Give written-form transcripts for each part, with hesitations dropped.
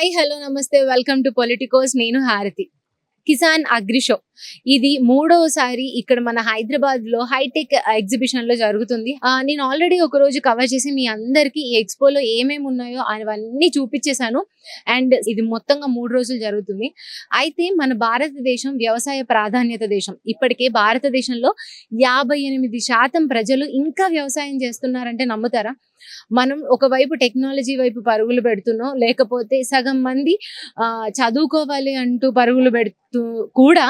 Hi hello నమస్తే welcome to Politicos. నేను హారతి. కిసాన్ అగ్రి షో ఇది మూడోసారి ఇక్కడ మన హైదరాబాద్ లో హైటెక్ ఎగ్జిబిషన్ లో జరుగుతుంది. నేను ఆల్రెడీ ఒక రోజు కవర్ చేసి మీ అందరికి ఈ ఎక్స్పోలో ఏమేమి ఉన్నాయో అవన్నీ చూపించేశాను. అండ్ ఇది మొత్తంగా 3 రోజులు జరుగుతుంది. అయితే మన భారతదేశం వ్యవసాయ ప్రాధాన్యత దేశం. ఇప్పటికే భారతదేశంలో 58% ప్రజలు ఇంకా వ్యవసాయం చేస్తున్నారంటే నమ్ముతారా? మనం ఒకవైపు టెక్నాలజీ వైపు పరుగులు పెడుతున్నాం, లేకపోతే సగం మంది చదువుకోవాలి అంటూ పరుగులు పెడుతూ కూడా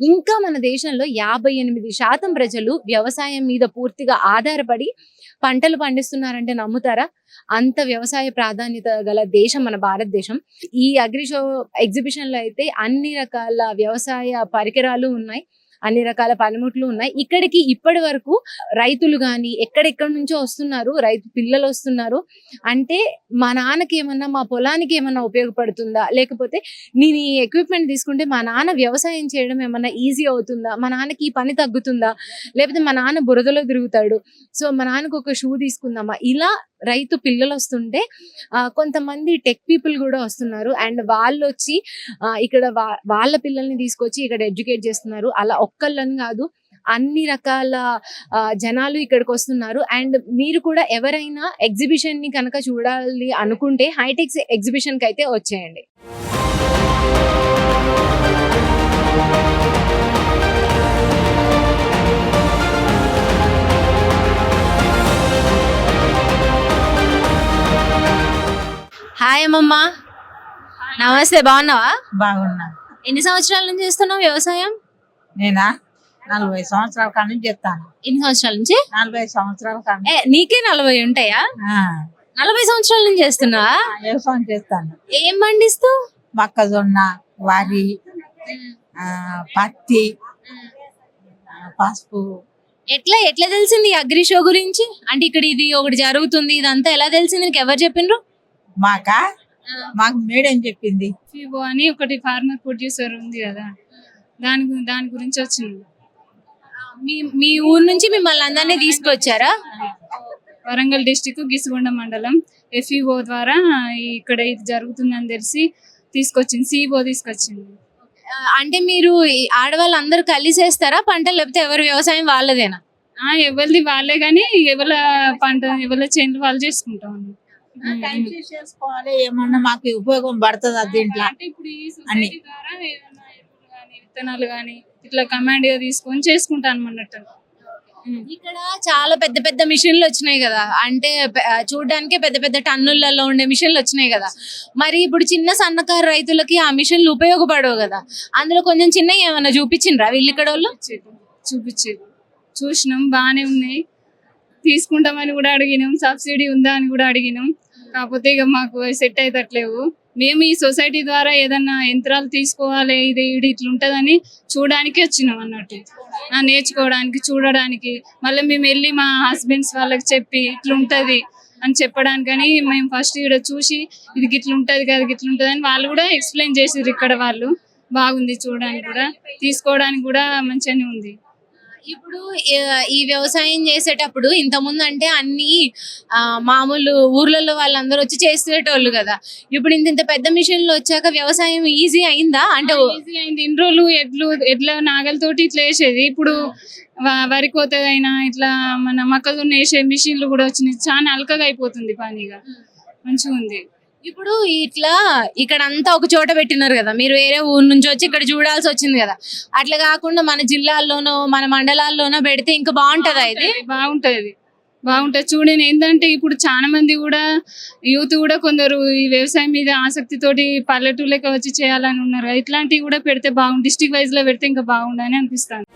ఇంకా మన దేశంలో 58% ప్రజలు వ్యవసాయం మీద పూర్తిగా ఆధారపడి పంటలు పండిస్తున్నారంటే నమ్ముతారా? అంత వ్యవసాయ ప్రాధాన్యత గల దేశం మన భారతదేశం. ఈ అగ్రి షో ఎగ్జిబిషన్ లో అయితే అన్ని రకాల వ్యవసాయ పరికరాలు ఉన్నాయి, అన్ని రకాల పనిముట్లు ఉన్నాయి. ఇక్కడికి ఇప్పటి వరకు రైతులు కానీ ఎక్కడెక్కడి నుంచో వస్తున్నారు, రైతు పిల్లలు వస్తున్నారు. అంటే మా నాన్నకి ఏమన్నా, మా పొలానికి ఏమన్నా ఉపయోగపడుతుందా, లేకపోతే నేను ఈ ఎక్విప్మెంట్ తీసుకుంటే మా నాన్న వ్యవసాయం చేయడం ఏమన్నా ఈజీ అవుతుందా, మా నాన్నకి ఈ పని తగ్గుతుందా, లేకపోతే మా నాన్న బురదలో తిరుగుతాడు సో మా నాన్నకు ఒక షూ తీసుకుందామా, ఇలా రైతు పిల్లలు వస్తుంటే కొంతమంది టెక్ పీపుల్ కూడా వస్తున్నారు. అండ్ వాళ్ళు వచ్చి ఇక్కడ వాళ్ళ పిల్లల్ని తీసుకొచ్చి ఇక్కడ ఎడ్యుకేట్ చేస్తున్నారు. అలా ఒక్కళ్ళని కాదు, అన్ని రకాల జనాలు ఇక్కడికి వస్తున్నారు. అండ్ మీరు కూడా ఎవరైనా ఎగ్జిబిషన్ ని కనుక చూడాలి అనుకుంటే హైటెక్ ఎగ్జిబిషన్ కి అయితే వచ్చేయండి. హాయ్ అమ్మమ్మ, నమస్తే. బాగున్నావా? బాగున్నా. ఎన్ని సంవత్సరాల నుంచి చేస్తున్నావు వ్యవసాయం? నేనా 40 సంవత్సరాల కాడ నుంచి చెప్తాను. ఎన్ని సంవత్సరాల నుంచి? 40 సంవత్సరాల కాడ. నీకే 40 ఉంటాయా? 40 సంవత్సరాల నుంచి చేస్తున్నావా? వ్యవసాయం చేస్తాను. ఏం పండిస్తావు? మొక్కజొన్న, వరి, పత్తి, పసుపు. ఎట్లా తెలిసింది అగ్రి షో గురించి? అంటే ఇక్కడ ఇది ఒకటి జరుగుతుంది, ఇదంతా ఎలా తెలిసింది నీకు? ఎవరు చెప్పిండ్రు? మాకు మేడం చెప్పింది. ఫీబో అని ఒకటి ఫార్మర్ ప్రొడ్యూసర్ ఉంది కదా, దాని గురించి వచ్చింది. మీ ఊరు నుంచి మిమ్మల్ని అందరినీ తీసుకొచ్చారా? వరంగల్ డిస్టిక్ గిసుగొండ మండలం FEO ద్వారా ఇక్కడ ఇది జరుగుతుందని తెలిసి తీసుకొచ్చింది, సిఇఓ తీసుకొచ్చింది. అంటే మీరు ఆడవాళ్ళు అందరూ కలిసేస్తారా పంటలు, లేకపోతే ఎవరి వ్యవసాయం వాళ్ళదేనా? ఎవరిది వాళ్ళే గానీ ఎవరి పంట ఎవరి చేనులు వాళ్ళు చేసుకుంటాం. చేసుకోవాలి, ఏమన్నా మాకు ఉపయోగం పడుతుంది దీంట్లో. ఇప్పుడు ఈ సొసైటీ ద్వారా ఏదైనా ఎరువులు గానీ విత్తనాలు గానీ ఇట్లా కమాండ్ గా తీసుకొని చేసుకుంటాను అన్నట్టు. ఇక్కడ చాలా పెద్ద పెద్ద మిషన్లు వచ్చినాయి కదా, అంటే చూడడానికి పెద్ద పెద్ద టన్నులలో ఉండే మిషన్లు వచ్చినాయి కదా. మరి ఇప్పుడు చిన్న సన్నకారు రైతులకి ఆ మిషన్లు ఉపయోగపడవు కదా, అందులో కొంచెం చిన్న ఏమన్నా చూపించిండ్రా వీళ్ళు ఇక్కడ వాళ్ళు? చూపించారు, చూసినాం, బాగానే ఉన్నాయి. తీసుకుంటామని కూడా అడిగినాం, సబ్సిడీ ఉందా అని కూడా అడిగినాం. కాకపోతే ఇక మాకు సెట్ అయితట్లేవు. మేము ఈ సొసైటీ ద్వారా ఏదన్నా యంత్రాలు తీసుకోవాలి, ఇది ఇట్లుంటదని చూడడానికి వచ్చినాం అన్నట్టు, నేర్చుకోవడానికి, చూడడానికి. మళ్ళీ మేము వెళ్ళి మా హస్బెండ్స్ వాళ్ళకి చెప్పి ఇట్లుంటది అని చెప్పడానికని మేము ఫస్ట్ ఇక్కడ చూసి ఇది గిట్లుంటది కదా, గిట్లుంటది అని వాళ్ళు కూడా ఎక్స్ప్లెయిన్ చేసారు. ఇక్కడ వాళ్ళు బాగుంది, చూడడానికి కూడా తీసుకోవడానికి కూడా మంచిగానే ఉంది. ఇప్పుడు ఈ వ్యవసాయం చేసేటప్పుడు ఇంతకుముందు అంటే అన్ని మామూలు ఊర్లలో వాళ్ళందరూ వచ్చి చేసేటోళ్ళు కదా, ఇప్పుడు ఇంత పెద్ద మిషన్లు వచ్చాక వ్యవసాయం ఈజీ అయిందా? అంటే ఈజీ అయింది. ఇన్ని రోజులు ఎడ్ల నాగలతోటి ఇట్లా వేసేది, ఇప్పుడు వరి కోతదైనా ఇట్లా మన మొక్కజొన్న వేసే మిషన్లు కూడా వచ్చినాయి. చాలా అల్కగా అయిపోతుంది పనిగా, మంచిగా ఉంది. ఇప్పుడు ఇట్లా ఇక్కడ అంతా ఒక చోట పెట్టినారు కదా, మీరు వేరే ఊరు నుంచి వచ్చి ఇక్కడ చూడాల్సి వచ్చింది కదా, అట్లా కాకుండా మన జిల్లాల్లోనో మన మండలాల్లోనో పెడితే ఇంకా బాగుంటదా? ఇది బాగుంటది చూడండి. ఏంటంటే ఇప్పుడు చాలా మంది కూడా యూత్ కూడా కొందరు ఈ వ్యవసాయం మీద ఆసక్తితోటి పల్లెటూళ్ళకి వచ్చి చేయాలని ఉన్నారు. ఇట్లాంటివి కూడా పెడితే బాగుంది, డిస్ట్రిక్ట్ వైజ్ లో పెడితే ఇంకా బాగుండని అనిపిస్తాను.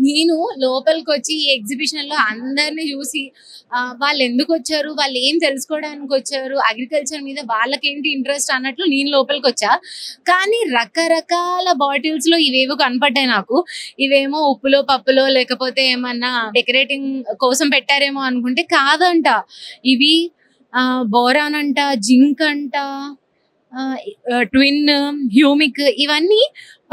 నేను లోపలికి వచ్చి ఈ ఎగ్జిబిషన్ లో అందరినీ చూసి వాళ్ళు ఎందుకు వచ్చారు, వాళ్ళు ఏం తెలుసుకోవడానికి వచ్చారు, అగ్రికల్చర్ మీద వాళ్ళకేంటి ఇంట్రెస్ట్ అన్నట్లు నేను లోపలికి వచ్చా. కానీ రకరకాల బాటిల్స్ లో ఇవేవో కనపడ్డాయి నాకు. ఇవేమో ఉప్పులో పప్పులో లేకపోతే ఏమన్నా డెకరేటింగ్ కోసం పెట్టారేమో అనుకుంటే కాదంట. ఇవి బోరాన్ అంట, జింక్ అంట, ట్విన్, హ్యూమిక్ ఇవన్నీ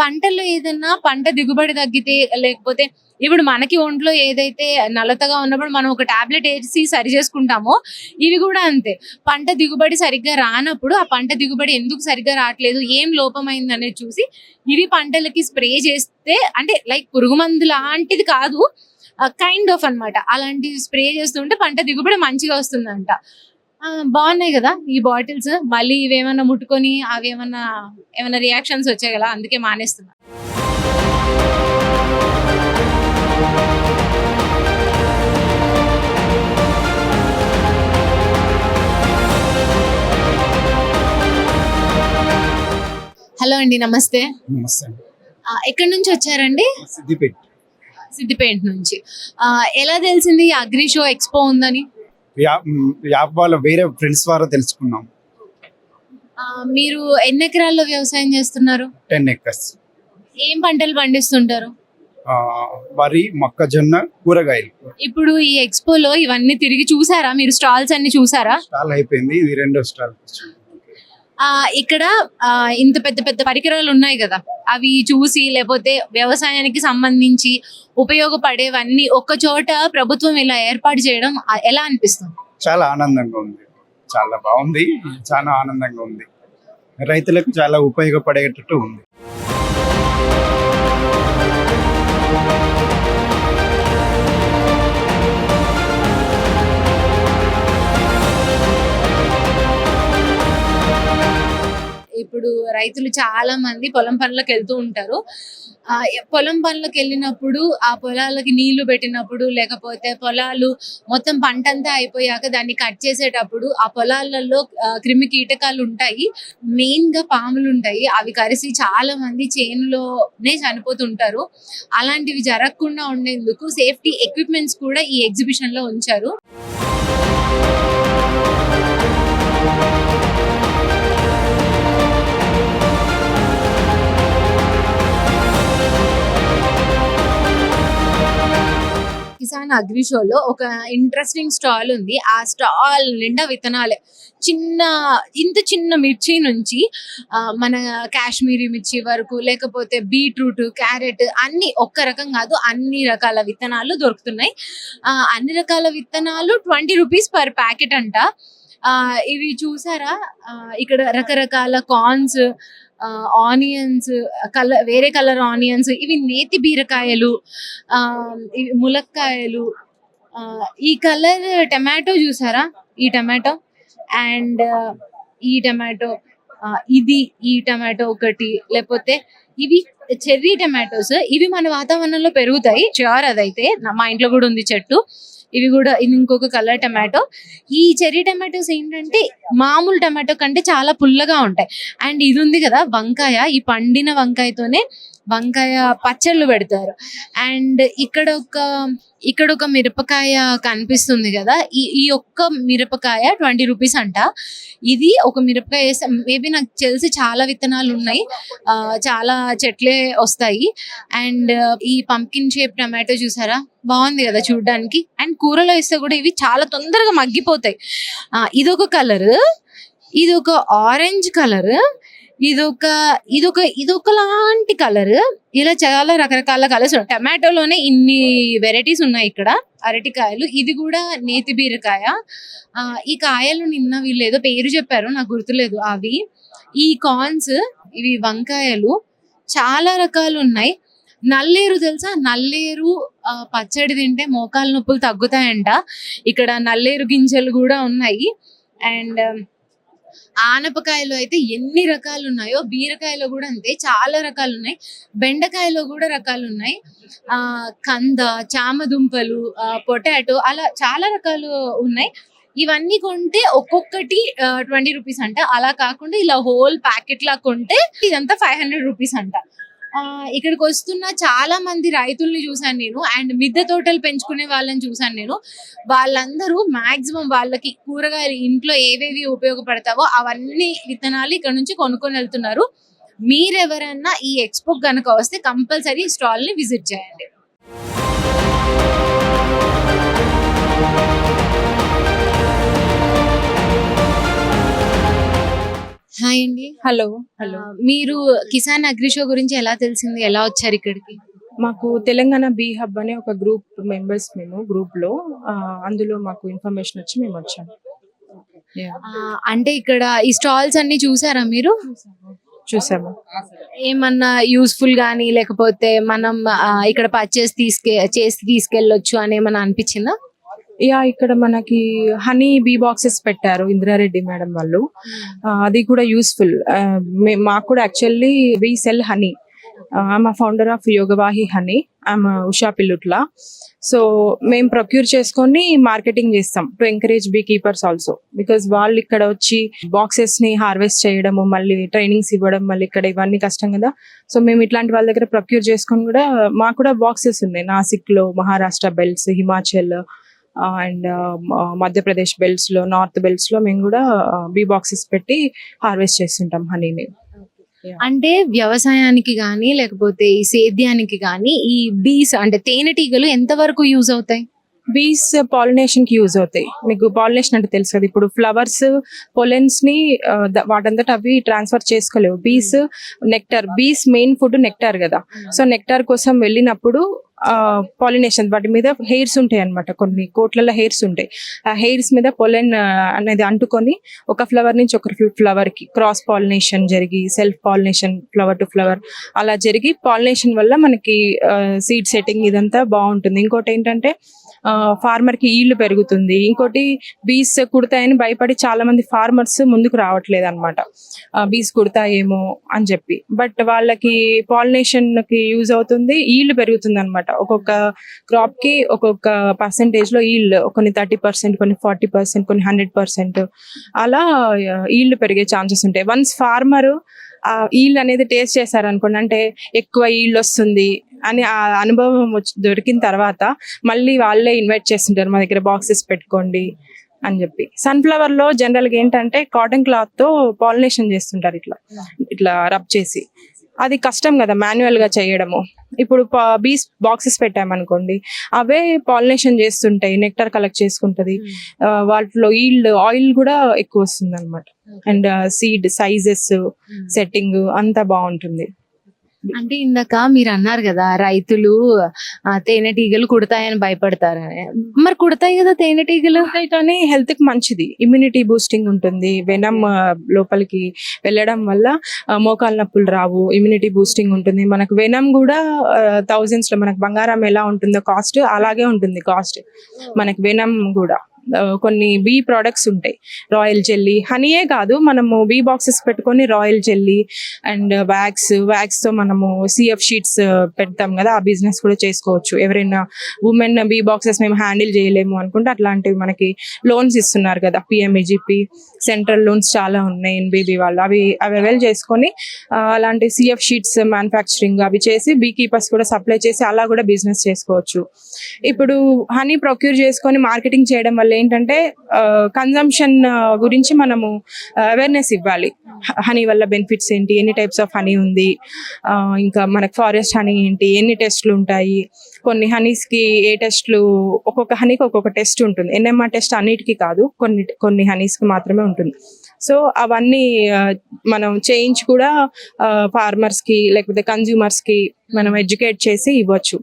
పంటల్లో ఏదన్నా పంట దిగుబడి తగ్గితే లేకపోతే ఇప్పుడు మనకి ఒంట్లో ఏదైతే నలతగా ఉన్నప్పుడు మనం ఒక టాబ్లెట్ వేసి సరి చేసుకుంటామో ఇవి కూడా అంతే. పంట దిగుబడి సరిగ్గా రానప్పుడు ఆ పంట దిగుబడి ఎందుకు సరిగ్గా రావట్లేదు, ఏం లోపమైంది అనేది చూసి ఇవి పంటలకి స్ప్రే చేస్తే, అంటే లైక్ పురుగు మందు లాంటిది కాదు, కైండ్ ఆఫ్ అన్నమాట, అలాంటి స్ప్రే చేస్తుంటే పంట దిగుబడి మంచిగా వస్తుందంట. బాగున్నాయి కదా ఈ బాటిల్స్. మళ్ళీ ఇవేమన్నా ముట్టుకొని అవి ఏమన్నా రియాక్షన్స్ వచ్చాయి కదా, అందుకే మానేస్తున్నా. హలో అండి, నమస్తే. నమస్తే అండి. ఎక్కడి నుంచి వచ్చారండి? సిద్దిపేట. సిద్దిపేట నుంచి. ఎలా తెలిసింది ఈ అగ్రి షో ఎక్స్పో ఉందని? యాప్ వాళ్ళ వేరే ఫ్రెండ్స్ ద్వారా తెలుసుకున్నాం. మీరు ఎన్ని ఎకరాల్లో వ్యవసాయం చేస్తున్నారు? 10 acres. ఏం పంటలు పండిస్తుంటారు? వరి, మొక్కజొన్న, కూరగాయలు. ఇప్పుడు ఈ ఎక్స్పోలో ఇవన్నీ తిరిగి చూసారా మీరు? స్టాల్స్ అన్ని చూసారా? స్టాల్ అయిపోయింది, ఇది రెండో స్టాల్. ఇక్కడ ఇంత పెద్ద పెద్ద పరికరాలు ఉన్నాయి కదా, అవి చూసి లేకపోతే వ్యవసాయానికి సంబంధించి ఉపయోగపడేవన్నీ ఒక్క చోట ప్రభుత్వం ఇలా ఏర్పాటు చేయడం ఎలా అనిపిస్తుంది? చాలా ఆనందంగా ఉంది, చాలా బాగుంది, చాలా ఆనందంగా ఉంది. రైతులకు చాలా ఉపయోగపడేటట్టు ఉంది. ఇప్పుడు రైతులు చాలా మంది పొలం పనులకు వెళ్తూ ఉంటారు. పొలం పనులకు వెళ్ళినప్పుడు ఆ పొలాలకి నీళ్లు పెట్టినప్పుడు లేకపోతే పొలాలు మొత్తం పంట అంతా అయిపోయాక దాన్ని కట్ చేసేటప్పుడు ఆ పొలాలలో క్రిమి కీటకాలు ఉంటాయి, మెయిన్ గా పాములు ఉంటాయి. అవి కరిసి చాలా మంది చేనులోనే చనిపోతుంటారు. అలాంటివి జరగకుండా ఉండేందుకు సేఫ్టీ ఎక్విప్మెంట్స్ కూడా ఈ ఎగ్జిబిషన్ లో ఉంచారు. కిసాన్ అగ్రి షోలో ఒక ఇంట్రెస్టింగ్ స్టాల్ ఉంది. ఆ స్టాల్ నిండా విత్తనాలే. ఇంత చిన్న మిర్చి నుంచి మన కాశ్మీరీ మిర్చి వరకు, లేకపోతే బీట్రూట్, క్యారెట్, అన్ని ఒక్క రకం కాదు, అన్ని రకాల విత్తనాలు దొరుకుతున్నాయి. అన్ని రకాల విత్తనాలు 20 రూపీస్ పర్ ప్యాకెట్ అంట. ఇవి చూసారా, ఇక్కడ రకరకాల కార్న్స్, ఆనియన్స్, వేరే కలర్ ఆనియన్స్, ఇవి నేతి బీరకాయలు, ఇవి ములక్కాయలు, ఈ కలర్ టమాటో చూసారా, ఈ టమాటో అండ్ ఈ టమాటో, ఈ టమాటో ఒకటి, లేకపోతే ఇవి చెర్రీ టమాటోస్. ఇవి మన వాతావరణంలో పెరుగుతాయి, ష్యూర్. అదైతే మా ఇంట్లో కూడా ఉంది చెట్టు. ఇది ఇంకొక కలర్ టమాటో. ఈ చెర్రీ టమాటోస్ ఏంటంటే మామూలు టమాటో కంటే చాలా పుల్లగా ఉంటాయి. అండ్ ఇది ఉంది కదా వంకాయ, ఈ పండిన వంకాయతోనే వంకాయ పచ్చళ్ళు పెడతారు. అండ్ ఇక్కడ ఒక మిరపకాయ కనిపిస్తుంది కదా, ఈ ఒక్క మిరపకాయ 20 రూపీస్ అంట. ఇది ఒక మిరపకాయ వేస్తే మేబీ నాకు తెలిసి చాలా విత్తనాలు ఉన్నాయి, చాలా చెట్లే వస్తాయి. అండ్ ఈ పంకిన్ షేప్ టమాటో చూసారా, బాగుంది కదా చూడడానికి. అండ్ కూరలో వేస్తే కూడా ఇవి చాలా తొందరగా మగ్గిపోతాయి. ఇదొక కలర్, ఇదొక ఆరెంజ్ కలర్, ఇదొక లాంటి కలర్. ఇలా చాలా రకరకాల కలర్స్. టమాటోలోనే ఇన్ని వెరైటీస్ ఉన్నాయి ఇక్కడ. అరటికాయలు, ఇది కూడా నేతి బీరకాయ. ఈ కాయలు నిన్న వీళ్ళు ఏదో పేరు చెప్పారు, నాకు గుర్తులేదు. అవి ఈ కార్న్స్, ఇవి వంకాయలు, చాలా రకాలు ఉన్నాయి. నల్లేరు తెలుసా, నల్లేరు పచ్చడి తింటే మోకాలు నొప్పులు తగ్గుతాయంట. ఇక్కడ నల్లేరు గింజలు కూడా ఉన్నాయి. అండ్ ఆనపకాయలు అయితే ఎన్ని రకాలు ఉన్నాయో, బీరకాయలో కూడా అంతే, చాలా రకాలు ఉన్నాయి. బెండకాయలో కూడా రకాలు ఉన్నాయి. కంద, చామదుంపలు, పొటాటో, అలా చాలా రకాలు ఉన్నాయి. ఇవన్నీ కొంటే ఒక్కొక్కటి 20 రూపీస్ అంట. అలా కాకుండా ఇలా హోల్ ప్యాకెట్ లా కొంటే ఇదంతా 500 రూపీస్ అంట. ఇక్కడికి వస్తున్న చాలా మంది రైతుల్ని చూసాను నేను, అండ్ మిద్దె తోటలు పెంచుకునే వాళ్ళని చూసాను నేను. వాళ్ళందరూ మాక్సిమం వాళ్ళకి కూరగాయలు ఇంట్లో ఏవేవి ఉపయోగపడతావో అవన్నీ విత్తనాలు ఇక్కడ నుంచి కొనుక్కొని వెళ్తున్నారు. మీరెవరన్నా ఈ ఎక్స్పో కనుక వస్తే కంపల్సరీ స్టాల్ ని విజిట్ చేయండి. హాయ్ అండి, హలో మీరు కిసాన్ అగ్రి షో గురించి ఎలా తెలిసింది, ఎలా వచ్చారు ఇక్కడికి? మాకు తెలంగాణ బీ హబ్ అనే ఒక గ్రూప్ మెంబర్స్, మేము గ్రూప్ లో అందులో మాకు ఇన్ఫర్మేషన్ వచ్చి మేము వచ్చాము. Yeah. అంటే ఇక్కడ ఈ స్టాల్స్ అన్ని చూసారా మీరు? చూసాము. ఏమన్నా యూస్ఫుల్ గానీ లేకపోతే మనం ఇక్కడ పర్చేస్ చేసి తీసుకెళ్ళొచ్చు అని ఏమన్నా అనిపించిందా? ఇక్కడ మనకి హనీ బీ బాక్సెస్ పెట్టారు ఇందిరారెడ్డి మేడం వాళ్ళు. అది కూడా యూస్ఫుల్. మాకు కూడా actually we sell honey. I'm founder of Yogavahi honey. I'm Usha Pillutla. So మేము ప్రొక్యూర్ చేసుకొని మార్కెటింగ్ చేస్తాం to encourage bee keepers also. Because వాళ్ళు ఇక్కడ వచ్చి బాక్సెస్ ని హార్వెస్ట్ చేయడము, మళ్ళీ ట్రైనింగ్స్ ఇవ్వడం, మళ్ళీ ఇక్కడ ఇవన్నీ కష్టం కదా. సో మేము ఇట్లాంటి వాళ్ళ దగ్గర ప్రొక్యూర్ చేసుకొని కూడా మాకు కూడా బాక్సెస్ ఉన్నాయి. నాసిక్ లో, Maharashtra belts, Himachal and Madhya Pradesh belts లో, నార్త్ బెల్ట్స్ లో మేము కూడా బీ బాక్సెస్ పెట్టి హార్వెస్ట్ చేస్తుంటాం హనీని. అంటే వ్యవసాయానికి గానీ లేకపోతే ఈ సేద్యానికి గానీ ఈ బీస్ అంటే తేనెటీగలు ఎంత వరకు యూజ్ అవుతాయి? బీస్ పాలినేషన్ కి యూజ్ అవుతాయి. మీకు పాలినేషన్ అంటే తెలుసు కదా, ఇప్పుడు ఫ్లవర్స్ పొలెన్స్ ని వాటంతట అవి ట్రాన్స్ఫర్ చేసుకోలేవు. బీస్ నెక్టార్, బీస్ మెయిన్ ఫుడ్ నెక్టార్ కదా. సో నెక్టార్ కోసం వెళ్ళినప్పుడు పాలినేషన్, వాటి మీద హెయిర్స్ ఉంటాయి అన్నమాట. కొన్ని కోట్లలో హెయిర్స్ ఉంటాయి. ఆ హెయిర్స్ మీద పొలెన్ అనేది అంటుకొని ఒక ఫ్లవర్ నుంచి ఒక ఫ్లవర్ కి క్రాస్ పాలినేషన్ జరిగి, self pollination, flower to flower అలా జరిగి, పాలినేషన్ వల్ల మనకి సీడ్ సెట్టింగ్ ఇదంతా బాగుంటుంది. ఇంకోటి ఏంటంటే ఫార్మర్ కి ఈల్డ్ పెరుగుతుంది. ఇంకోటి బీస్ కుడతాయని భయపడి చాలా మంది ఫార్మర్స్ ముందుకు రావట్లేదు అనమాట, బీస్ కుడతాయేమో అని చెప్పి. బట్ వాళ్ళకి పాలినేషన్ కి యూజ్ అవుతుంది, ఈల్డ్ పెరుగుతుంది అనమాట. ఒక్కొక్క క్రాప్ కి ఒక్కొక్క పర్సెంటేజ్ లో ఈల్డ్, కొన్ని 30%, కొన్ని 40%, కొన్ని 100% అలా ఈల్డ్ పెరిగే ఛాన్సెస్ ఉంటాయి. వన్స్ ఫార్మర్ ఆ ఈల్డ్ అనేది టేస్ట్ చేశారనుకోండి, అంటే ఎక్కువ ఈల్డ్ వస్తుంది అని ఆ అనుభవం దొరికిన తర్వాత మళ్ళీ వాళ్ళే ఇన్వైట్ చేస్తుంటారు మా దగ్గర బాక్సెస్ పెట్టుకోండి అని చెప్పి. సన్ఫ్లవర్ లో జనరల్ గా ఏంటంటే కాటన్ క్లాత్ తో పాలినేషన్ చేస్తుంటారు, ఇట్లా ఇట్లా రబ్ చేసి. అది కష్టం కదా మాన్యువల్ గా చేయడము. ఇప్పుడు బీస్ బాక్సెస్ పెట్టామనుకోండి, అవే పాలినేషన్ చేస్తుంటాయి, నెక్టర్ కలెక్ట్ చేసుకుంటది. వాటిలో ఈల్డ్, ఆయిల్ కూడా ఎక్కువ వస్తుంది అనమాట. అండ్ సీడ్ సైజెస్, సెట్టింగ్ అంతా బాగుంటుంది. అంటే ఇందాక మీరు అన్నారు కదా రైతులు తేనెటీగలు కుడతాయని భయపడతారని. మరి కుడతాయి కదా తేనెటీగలు. కానీ హెల్త్ కి మంచిది, ఇమ్యూనిటీ బూస్టింగ్ ఉంటుంది. వెనమ్ లోపలికి వెళ్ళడం వల్ల మోకాలు నొప్పులు రావు, ఇమ్యూనిటీ బూస్టింగ్ ఉంటుంది. మనకు వెనమ్ కూడా థౌజండ్స్ లో, మనకు బంగారం ఎలా ఉంటుందో కాస్ట్ అలాగే ఉంటుంది కాస్ట్ మనకి వెనమ్ కూడా. కొన్ని బీ ప్రొడక్ట్స్ ఉంటాయి, రాయల్ జెల్లీ, హనీయే కాదు, మనము బీ బాక్సెస్ పెట్టుకొని రాయల్ జెల్లీ అండ్ వ్యాక్స్ తో మనము సిఎఫ్ షీట్స్ పెడతాం కదా, ఆ బిజినెస్ కూడా చేసుకోవచ్చు. ఎవరైనా ఉమెన్ బీ బాక్సెస్ మేము హ్యాండిల్ చేయలేము అనుకుంటే అట్లాంటివి మనకి లోన్స్ ఇస్తున్నారు కదా, పిఎంఈజిపి సెంట్రల్ లోన్స్ చాలా ఉన్నాయి ఎన్బీబీ వాళ్ళు. అవి అవైల్ చేసుకొని అలాంటి సిఎఫ్ షీట్స్ మ్యానుఫ్యాక్చరింగ్ అవి చేసి బీ కీపర్స్ కూడా సప్లై చేసి అలా కూడా బిజినెస్ చేసుకోవచ్చు. ఇప్పుడు హనీ ప్రొక్యూర్ చేసుకొని మార్కెటింగ్ చేయడం వల్ల ఏంటంటే కన్జంప్షన్ గురించి మనము అవేర్నెస్ ఇవ్వాలి. హనీ వల్ల బెనిఫిట్స్ ఏంటి, ఎన్ని టైప్స్ ఆఫ్ హనీ ఉంది, ఇంకా మనకు ఫారెస్ట్ హనీ ఏంటి, ఎన్ని టెస్ట్లు ఉంటాయి. కొన్ని హనీస్ కి ఏ టెస్ట్లు, ఒక్కొక్క హనీకి ఒక్కొక్క టెస్ట్ ఉంటుంది. ఎన్ఎంఆర్ టెస్ట్ అన్నిటికీ కాదు, కొన్ని హనీస్ కి మాత్రమే ఉంటుంది. సో అవన్నీ మనం చేయించి కూడా ఫార్మర్స్ కి లేకపోతే కన్జ్యూమర్స్ కి మనం ఎడ్యుకేట్ చేసి ఇవ్వచ్చు.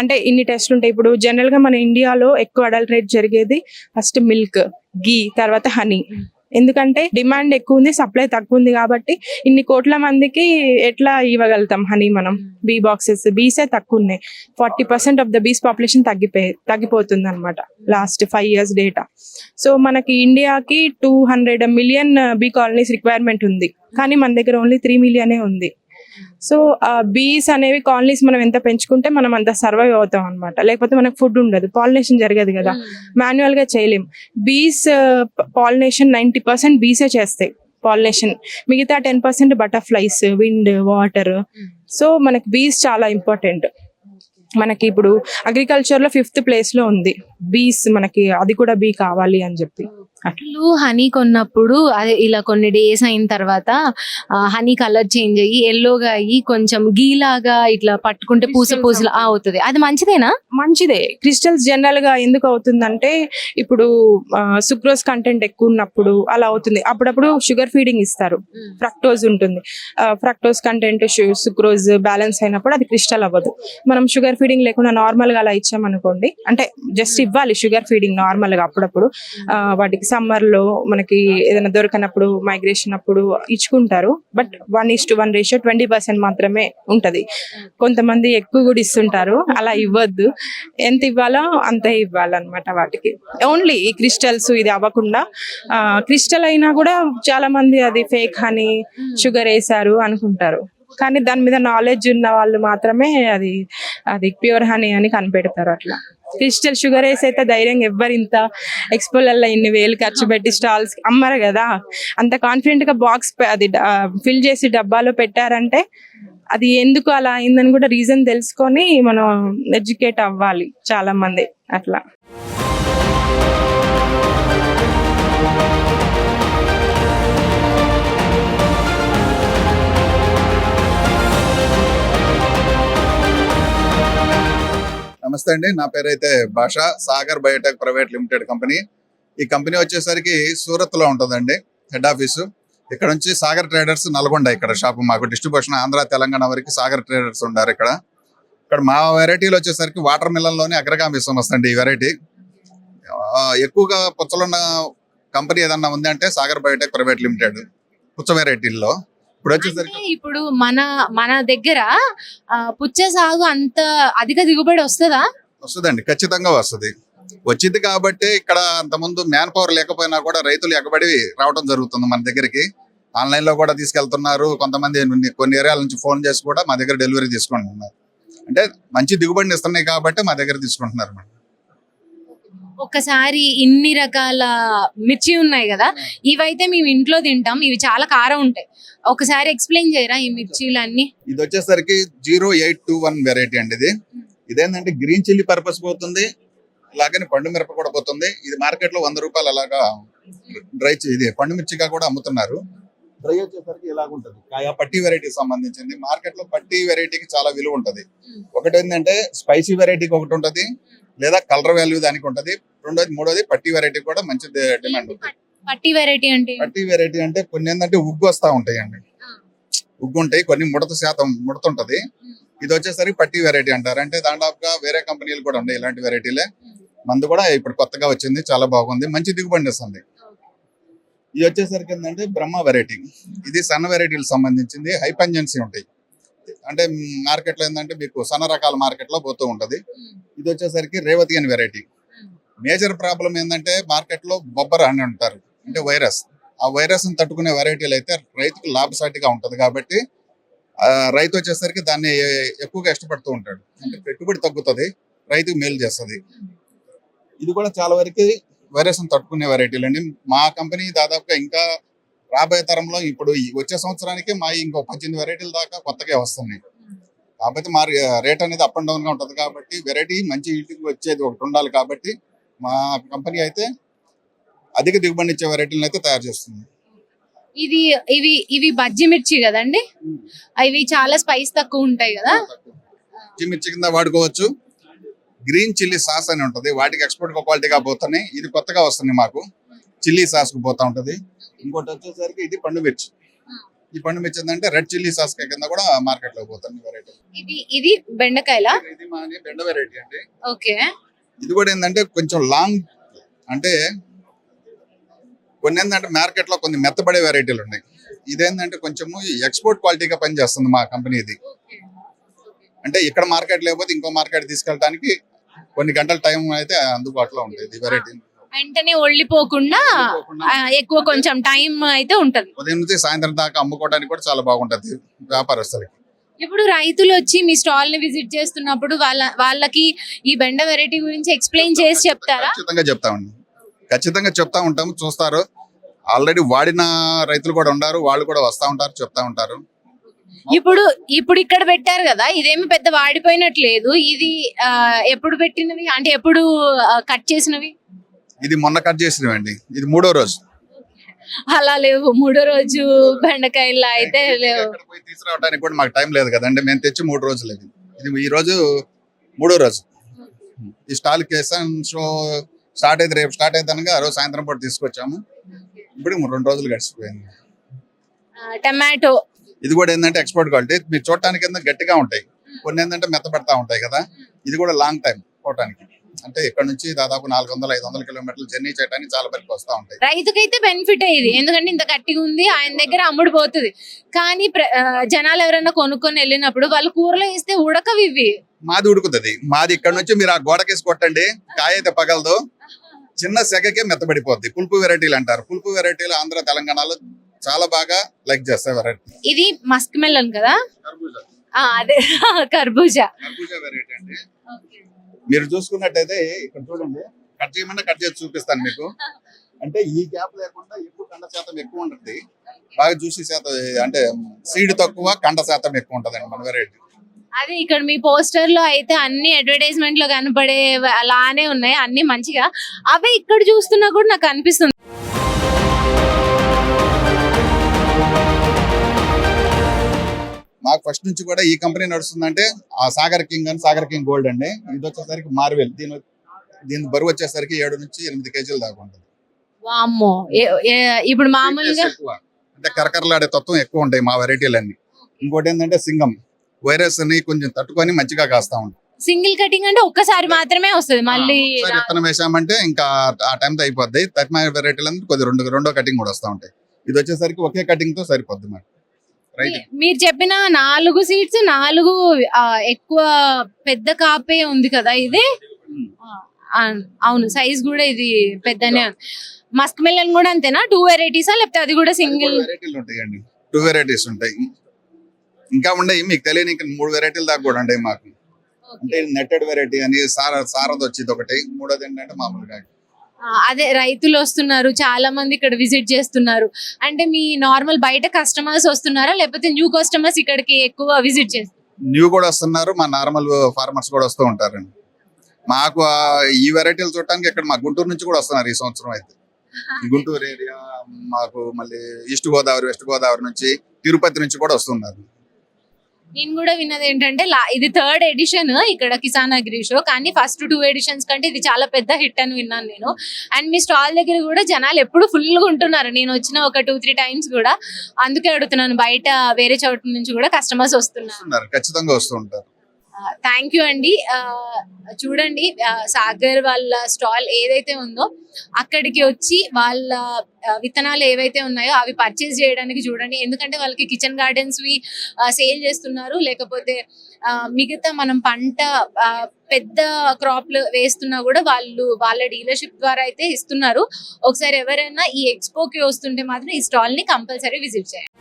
అంటే ఇన్ని టెస్ట్లు ఉంటాయి. ఇప్పుడు జనరల్ గా మన ఇండియాలో ఎక్కువ అడల్టరేట్ జరిగేది ఫస్ట్ మిల్క్, గీ, తర్వాత హనీ. ఎందుకంటే డిమాండ్ ఎక్కువ ఉంది, సప్లై తక్కువ ఉంది. కాబట్టి ఇన్ని కోట్ల మందికి ఎట్లా ఇవ్వగలుగుతాం హనీ మనం? బీ బాక్సెస్, బీసే తక్కువ ఉన్నాయి. 40% ఆఫ్ ద బీస్ పాపులేషన్ తగ్గిపోతుంది అనమాట లాస్ట్ 5 years డేటా. సో మనకి ఇండియాకి 200 million బీ కాలనీస్ రిక్వైర్మెంట్ ఉంది, కానీ మన దగ్గర ఓన్లీ 3 million ఉంది. సో బీస్ అనేవి కాలనీస్ మనం ఎంత పెంచుకుంటే మనం అంత సర్వైవ్ అవుతాం అనమాట. లేకపోతే మనకు ఫుడ్ ఉండదు, పాలినేషన్ జరగదు కదా, మాన్యువల్ గా చేయలేం. బీస్ పాలినేషన్ 90% బీసే చేస్తాయి పాలినేషన్, మిగతా 10% బటర్ఫ్లైస్, విండ్, వాటర్. సో మనకి బీస్ చాలా ఇంపార్టెంట్. మనకి ఇప్పుడు అగ్రికల్చర్ లో 5th place లో ఉంది బీస్, మనకి అది కూడా బీ కావాలి అని చెప్పి. వాళ్ళు హనీ కొన్నప్పుడు అదే ఇలా కొన్ని డేస్ అయిన తర్వాత హనీ కలర్ చేంజ్ అయ్యి ఎల్లోగా అయ్యి కొంచెం గీలాగా ఇట్లా పట్టుకుంటే పూస పూసలా అవుతుంది. అది మంచిదేనా? మంచిదే. క్రిస్టల్స్ జనరల్ గా ఎందుకు అవుతుందంటే ఇప్పుడు సుక్రోజ్ కంటెంట్ ఎక్కువ ఉన్నప్పుడు అలా అవుతుంది. అప్పుడప్పుడు షుగర్ ఫీడింగ్ ఇస్తారు, ఫ్రక్టోజ్ ఉంటుంది. ఫ్రక్టోజ్ కంటెంట్ సుక్రోజ్ బ్యాలెన్స్ అయినప్పుడు అది క్రిస్టల్ అవ్వదు. మనం షుగర్ ఫీడింగ్ లేకుండా నార్మల్ గా అలా ఇచ్చామనుకోండి, అంటే జస్ట్ ఇవ్వాలి షుగర్ ఫీడింగ్ నార్మల్ గా అప్పుడప్పుడు. వాటికి సమ్మర్ లో మనకి ఏదైనా దొరకనప్పుడు మైగ్రేషన్ అప్పుడు ఇచ్చుకుంటారు. బట్ 1:1 రేషియో 20% మాత్రమే ఉంటది. కొంతమంది ఎక్కువ కూడా ఇస్తుంటారు, అలా ఇవ్వద్దు. ఎంత ఇవ్వాలో అంతే ఇవ్వాలన్నమాట వాటికి. ఓన్లీ ఈ క్రిస్టల్స్ ఇది అవ్వకుండా. క్రిస్టల్ అయినా కూడా చాలా మంది అది ఫేక్ హనీ షుగర్ వేసారు అనుకుంటారు, కానీ దాని మీద నాలెడ్జ్ ఉన్న వాళ్ళు మాత్రమే అది ప్యూర్ హనీ అని కనిపెడతారు. అట్లా క్రిస్టల్ షుగర్ వేసి అయితే ధైర్యంగా ఎవ్వరు ఇంత ఎక్స్పోలర్లో ఇన్ని వేలు ఖర్చు పెట్టి స్టాల్స్ అమ్మరు కదా. అంత కాన్ఫిడెంట్ గా బాక్స్ అది ఫిల్ చేసి డబ్బాలో పెట్టారంటే అది ఎందుకు అలా అయిందని కూడా రీజన్ తెలుసుకొని మనం ఎడ్యుకేట్ అవ్వాలి చాలా మంది అట్లా. నమస్తే అండి, నా పేరు అయితే భాష. Sagar Biotech private limited company. ఈ కంపెనీ వచ్చేసరికి సూరత్ లో ఉంటుందండి హెడ్ ఆఫీసు. ఇక్కడ నుంచి సాగర్ ట్రేడర్స్ నల్గొండ ఇక్కడ షాప్. మాకు డిస్ట్రిబ్యూషన్ ఆంధ్ర తెలంగాణ వరకు సాగర్ ట్రేడర్స్ ఉన్నారు ఇక్కడ. మా వెరైటీలు వచ్చేసరికి వాటర్ మిలన్ లోనే అగ్రగామి సంస్థ అండి ఈ వెరైటీ. ఎక్కువగా పుచ్చలున్న కంపెనీ ఏదన్నా ఉంది అంటే సాగర్ బయోటెక్ ప్రైవేట్ లిమిటెడ్ పుచ్చ వెరైటీల్లో. ఇప్పుడు మన దగ్గర పుచ్చ సాగు అంత అధిక దిగుబడి వస్తుందండి, ఖచ్చితంగా వస్తుంది. వచ్చింది కాబట్టి ఇక్కడ అంతకుముందు మ్యాన్ పవర్ లేకపోయినా కూడా రైతులు ఎగబడి రావడం జరుగుతుంది మన దగ్గరికి. ఆన్లైన్ లో కూడా తీసుకెళ్తున్నారు. కొంతమంది కొన్ని ఏరియాల నుంచి ఫోన్ చేసి కూడా మా దగ్గర డెలివరీ తీసుకుంటున్నారు. అంటే మంచి దిగుబడిని ఇస్తున్నాయి కాబట్టి మా దగ్గర తీసుకుంటున్నారు మేడం. ఒకసారి ఇన్ని రకాల మిర్చి ఉన్నాయి కదా, ఇవైతే మేము ఇంట్లో తింటాం, ఇవి చాలా కారం ఉంటాయి. ఒకసారి ఎక్స్ప్లెయిన్ చేయరా ఈ మిర్చీలన్నీ? ఇది వచ్చేసరికి 0821 వెరైటీ అండి. ఇదేంటంటే గ్రీన్ చిల్లీ పర్పస్ పోతుంది, అలాగని పండు మిరప కూడా పోతుంది. ఇది మార్కెట్ లో 100 రూపాయలు అలాగా డ్రై ఇది పండు మిర్చిగా కూడా అమ్ముతున్నారు. డ్రై వచ్చేసరికి ఇలాగుంటది. కాయ పట్టి వెరైటీకి సంబంధించింది. మార్కెట్ లో పట్టి వెరైటీకి చాలా విలువ ఉంటది. ఒకటి ఏంటంటే స్పైసీ వెరైటీకి ఒకటి ఉంటది, లేదా కలర్ వాల్యూ దానికి ఉంటది. మూడోది పట్టి వెరైటీ కూడా మంచి డిమాండ్ ఉంటుంది. పట్టి వెరైటీ అంటే కొన్ని ఏంటంటే ఉగ్గు వస్తా ఉంటాయండి, ఉగ్గు ఉంటాయి. కొన్ని ముడత ఉంటది. ఇది వచ్చేసరికి పట్టి వెరైటీ అంటారు. అంటే దాదాపుగా వేరే కంపెనీలు కూడా ఉన్నాయి ఇలాంటి వెరైటీలే. మందు కూడా ఇప్పుడు కొత్తగా వచ్చింది, చాలా బాగుంది, మంచి దిగుబడి ఇస్తుంది. ఇది వచ్చేసరికి ఏంటంటే బ్రహ్మ వెరైటీ. ఇది సన్న వెరైటీలకు సంబంధించింది. హై పంజెన్సీ ఉంటాయి. అంటే మార్కెట్ లో ఏంటంటే మీకు సన్న రకాల మార్కెట్ లో పోతూ ఉంటది. ఇది వచ్చేసరికి రేవతి అని వెరైటీ. మేజర్ ప్రాబ్లం ఏంటంటే మార్కెట్ లో బొబ్బర్ అని అంటారు, అంటే వైరస్. ఆ వైరస్ ని తట్టుకునే వెరైటీలు అయితే రైతుకు లాభసాటిగా ఉంటది కాబట్టి రైతు వచ్చేసరికి దాన్ని ఎక్కువగా ఇష్టపడుతూ ఉంటాడు. అంటే పెట్టుబడి తగ్గుతుంది, రైతుకు మేలు చేస్తుంది. ఇది కూడా చాలా వరకు వైరస్ ని తట్టుకునే వెరైటీలు అండి. మా కంపెనీ దాదాపుగా ఇంకా రాబోయే తరంలో ఇప్పుడు వచ్చే సంవత్సరానికి మా ఇంకో 18 వెరైటీల దాకా కొత్తగా వస్తున్నాయి. కాబట్టి మా రేట్ అనేది అప్ అండ్ డౌన్ గా ఉంటది. కాబట్టి వెరైటీ మంచి ఇంటికి వచ్చేది ఒకటి ఉండాలి. కాబట్టి మా కంపెనీ అయితే అధిక దిగుబడి ఇచ్చే వెరైటీలను అయితే తయారు చేస్తుంది. ఇవి బజ్జి మిర్చి కదండి, ఇవి చాలా స్పైస్ తక్కువ ఉంటాయి కదా. పచ్చి మిర్చి కింద వాడుకోవచ్చు. గ్రీన్ చిల్లీ సాస్ అని ఉంటది, వాటికి ఎక్స్పోర్ట్ క్వాలిటీగా పోతున్నాయి. ఇది కొత్తగా వస్తుంది మాకు, చిల్లీ సాస్ కు పోతా ఉంటది. ఇంకోటి వచ్చేసరికి ఇది పండు మిర్చి. ఈ పండు మిర్చి ఏంటంటే రెడ్ చిల్లీ సాస్ కింద కూడా మార్కెట్ లో పోతుంది వెరైటీ. ఇది బెండకాయలా? ఇది మా బెండ వెరైటీ అండి. ఓకే. ఇది కూడా ఏంటంటే కొంచెం లాంగ్, అంటే కొన్ని ఏంటంటే మార్కెట్ లో కొన్ని మెత్తబడే వెరైటీలు ఉన్నాయి. ఇదేంటంటే కొంచెము ఎక్స్పోర్ట్ క్వాలిటీగా పనిచేస్తుంది మా కంపెనీ. ఇది అంటే ఇక్కడ మార్కెట్ లేకపోతే ఇంకో మార్కెట్ తీసుకెళ్ళడానికి కొన్ని గంటల టైం అయితే అందుబాటులో ఉంటుంది. వెరైటీ వెంటనే ఒళ్ళిపోకుండా ఎక్కువ కొంచెం టైం అయితే ఉంటది. ఉదయం నుంచి సాయంత్రం దాకా అమ్ముకోవడానికి కూడా చాలా బాగుంటది వ్యాపారస్తులకి. ఇప్పుడు రైతులు వచ్చి మీ స్టాల్ ని విజిట్ చేస్తున్నప్పుడు వాళ్ళకి ఈ బెండ వెరైటీ గురించి ఎక్స్ప్లెయిన్ చేసి చెప్తారా? ఖచ్చితంగా చెప్తా ఉంటాము, చూస్తారు. ఆల్రెడీ వాడిన రైతులు కూడా ఉన్నారు, వాళ్ళు కూడా వస్తా ఉంటారు, చెప్తా ఉంటారు. ఇప్పుడు ఇక్కడ పెట్టారు కదా, ఇదేమి పెద్ద వాడిపోయినట్లేదు. ఇది ఎప్పుడు పెట్టినవి, అంటే ఎప్పుడు కట్ చేసినవి? ఇది మొన్న కట్ చేసినవండి, ఇది 3వ రోజు. అలా లేవు, మూడో రోజు బెండకాయలు అయితే లేవు. ఎక్కడ పోయి తీసుకురావడానికి కూడా మాకు టైం లేదు కదండి, మేము తెచ్చి 3 రోజులు ఇది. ఇది ఈ రోజు 3వ రోజు. ఈ స్టాల్ కేసన్ షో స్టార్ట్ అయితే రేపు స్టార్ట్ అయితే ఆ రోజు సాయంత్రం పూట తీసుకొచ్చాము. ఇప్పుడు 2 రోజులు గడిచిపోయింది. టమాటో ఇది కూడా ఏంటంటే ఎక్స్పోర్ట్ క్వాలిటీ. మీరు చూడటానికి ఏంటంటే గట్టిగా ఉంటాయి, కొన్ని ఏంటంటే మెత్తపడతా ఉంటాయి కదా. ఇది కూడా లాంగ్ టైం పోవటానికి, అంటే ఇక్కడ నుంచి దాదాపు 400-500 కిలోమీటర్లు జర్నీ చేయడానికి చాలా వరకు వస్తూ ఉంటాయి. రైతుకైతే బెనిఫిట్ ఇది, ఎందుకంటే ఇంత గట్టిగా ఉంది, ఆయన దగ్గర అమ్ముడు పోతుంది. కానీ జనాలు ఎవరైనా కొనుక్కొని వెళ్ళినప్పుడు వాళ్ళు కూరలో వేస్తే ఉడకవి ఇవి. మాది ఉడుకుతుంది, మాది ఇక్కడ నుంచి మీరు ఆ గోడకేసి కొట్టండి, కాయ అయితే పగలదు, చిన్న సెగకే మెత్తబడిపోద్ది. పులుపు వెరైటీలు అంటారు. పులుపు వెరైటీలు ఆంధ్ర తెలంగాణలో చాలా బాగా లైక్ చేస్తాయి వెరైటీ. ఇది మస్క్ మెలన్ కదా, అదే కర్బూజా వెరైటీ అండి. మీరు చూసుకున్నట్టయితే ఇక్కడ చూడండి, కట్ చేయమన్నా కట్ చేసి చూపిస్తాను మీకు. అంటే ఈ గ్యాప్ లేకుండా ఎక్కువ కండ శాతం ఎక్కువ ఉంటుంది, బాగా జ్యూసీ శాతం, అంటే సీడ్ తక్కువ కండ శాతం ఎక్కువ ఉంటదండి మన వెరైటీ. అదే ఇక్కడ మీ పోస్టర్ లో అయితే అన్ని అడ్వర్టైజ్మెంట్ లో కనపడే అలానే ఉన్నాయి, అన్ని మంచిగా. అవే ఇక్కడ చూస్తున్నా కూడా నాకు అనిపిస్తుంది. మాకు ఫస్ట్ నుంచి కూడా ఈ కంపెనీ నడుస్తుందంటే ఆ సాగర్ కింగ్ అని, సాగర్ కింగ్ గోల్డ్ అండి. ఇది వచ్చేసరికి మార్వెల్, దీని బరువు వచ్చేసరికి 7 నుంచి 8 కేజీలు దాకా ఉంటుంది. వామ్మో, ఇప్పుడు మామూలుగా అంటే కరకరలాడే తత్వం ఎక్కువ ఉంటాయి మా వెరైటీలన్నీ. ఇంకోటి ఏంటంటే సింగం, వైరస్ ని కొంచెం తట్టుకొని మంచిగా కాస్తా ఉంటాం. సింగిల్ కటింగ్ అంటే ఒక్కసారి మాత్రమే వస్తుంది, మళ్ళీ విత్తనం వేసామంటే ఇంకా ఆ టైంతో అయిపోద్ది. 35 వెరైటీలు అంటే కొద్దిగా రెండో కటింగ్ కూడా వస్తూ ఉంటాయి. ఇది వచ్చేసరికి ఒకే కటింగ్ తో సరిపోద్ది మరి. మీరు చెప్పిన 4 సీట్స్ 4 ఎక్కువ పెద్ద కాపే ఉంది కదా ఇది. అవును, సైజ్ కూడా ఇది పెద్దనే. మస్క్ మెలన్ కూడా అంతేనా, 2 వెరైటీసా లేకపోతే అది కూడా సింగిల్? వెరైటీలు ఉంటాయండి, 2 వెరైటీస్ ఉంటాయి. ఇంకా ఉండయి మీకు తెలియని, ఇంకా 3 వెరైటీలు దాకా కూడా ఉంటాయి మాకు. అంటే నెట్టెడ్ వెరైటీ అని, సారది వచ్చేది ఒకటి, 3వది ఏంటంటే మామూలుగా. అదే రైతులు వస్తున్నారు చాలా మంది ఇక్కడ విజిట్ చేస్తున్నారు. అంటే మీ నార్మల్ బయట కస్టమర్స్ వస్తున్నారా లేకపోతే న్యూ కస్టమర్స్ ఇక్కడికి ఎక్కువ విజిట్ చేస్తారు? న్యూ కూడా వస్తున్నారు, మా నార్మల్ ఫార్మర్స్ కూడా వస్తూ ఉంటారండి. మాకు ఈ వెరైటీలు చూడటానికి ఇక్కడ మా గుంటూరు నుంచి కూడా వస్తున్నారు ఈ సంవత్సరం అయితే. గుంటూరు ఏరియా, మాకు మళ్ళీ ఈస్ట్ గోదావరి, వెస్ట్ గోదావరి నుంచి, తిరుపతి నుంచి కూడా వస్తున్నారు. నేను కూడా విన్నది ఏంటంటే ఇది 3rd ఎడిషన్ ఇక్కడ కిసాన్ అగ్రి షో, కానీ ఫస్ట్ 2 ఎడిషన్స్ కంటే ఇది చాలా పెద్ద హిట్ అని విన్నాను నేను. అండ్ మీ స్టాల్ దగ్గర కూడా జనాలు ఎప్పుడు ఫుల్ గా ఉంటున్నారు, నేను వచ్చిన ఒక 2-3 టైమ్స్ కూడా. అందుకే అడుగుతున్నాను, బయట వేరే చోటు నుంచి కూడా కస్టమర్స్ వస్తున్నారు? ఖచ్చితంగా వస్తూ ఉంటారు. థ్యాంక్ యూ అండి. చూడండి, సాగర్ వాళ్ళ స్టాల్ ఏదైతే ఉందో అక్కడికి వచ్చి వాళ్ళ విత్తనాలు ఏవైతే ఉన్నాయో అవి పర్చేస్ చేయడానికి చూడండి. ఎందుకంటే వాళ్ళకి కిచెన్ గార్డెన్స్ వి సేల్ చేస్తున్నారు, లేకపోతే మిగతా మనం పంట పెద్ద క్రాప్లు వేస్తున్నా కూడా వాళ్ళు వాళ్ళ డీలర్షిప్ ద్వారా అయితే ఇస్తున్నారు. ఒకసారి ఎవరైనా ఈ ఎక్స్పోకి వస్తుంటే మాత్రం ఈ స్టాల్ ని కంపల్సరీ విజిట్ చేయండి.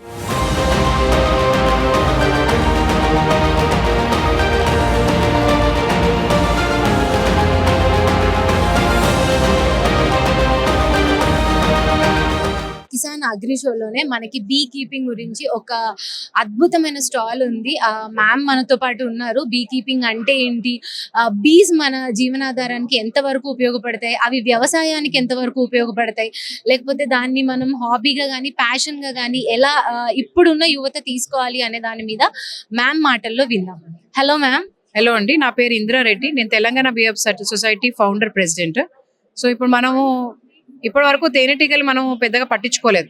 కిసాన్ అగ్రి షోలోనే మనకి బీ కీపింగ్ గురించి ఒక అద్భుతమైన స్టాల్ ఉంది. మ్యామ్ మనతో పాటు ఉన్నారు. బీ కీపింగ్ అంటే ఏంటి, బీస్ మన జీవనాధారానికి ఎంతవరకు ఉపయోగపడతాయి, అవి వ్యవసాయానికి ఎంతవరకు ఉపయోగపడతాయి, లేకపోతే దాన్ని మనం హాబీగా కానీ ప్యాషన్గా కానీ ఎలా ఇప్పుడున్న యువత తీసుకోవాలి అనే దాని మీద మ్యామ్ మాటల్లో విందాం. Hello ma'am. హలో అండి, నా పేరు ఇంద్రారెడ్డి, నేను Telangana BF society founder president. So ఇప్పుడు మనము ఇప్పటి వరకు తేనెటీగలు మనం పెద్దగా పట్టించుకోలేదు,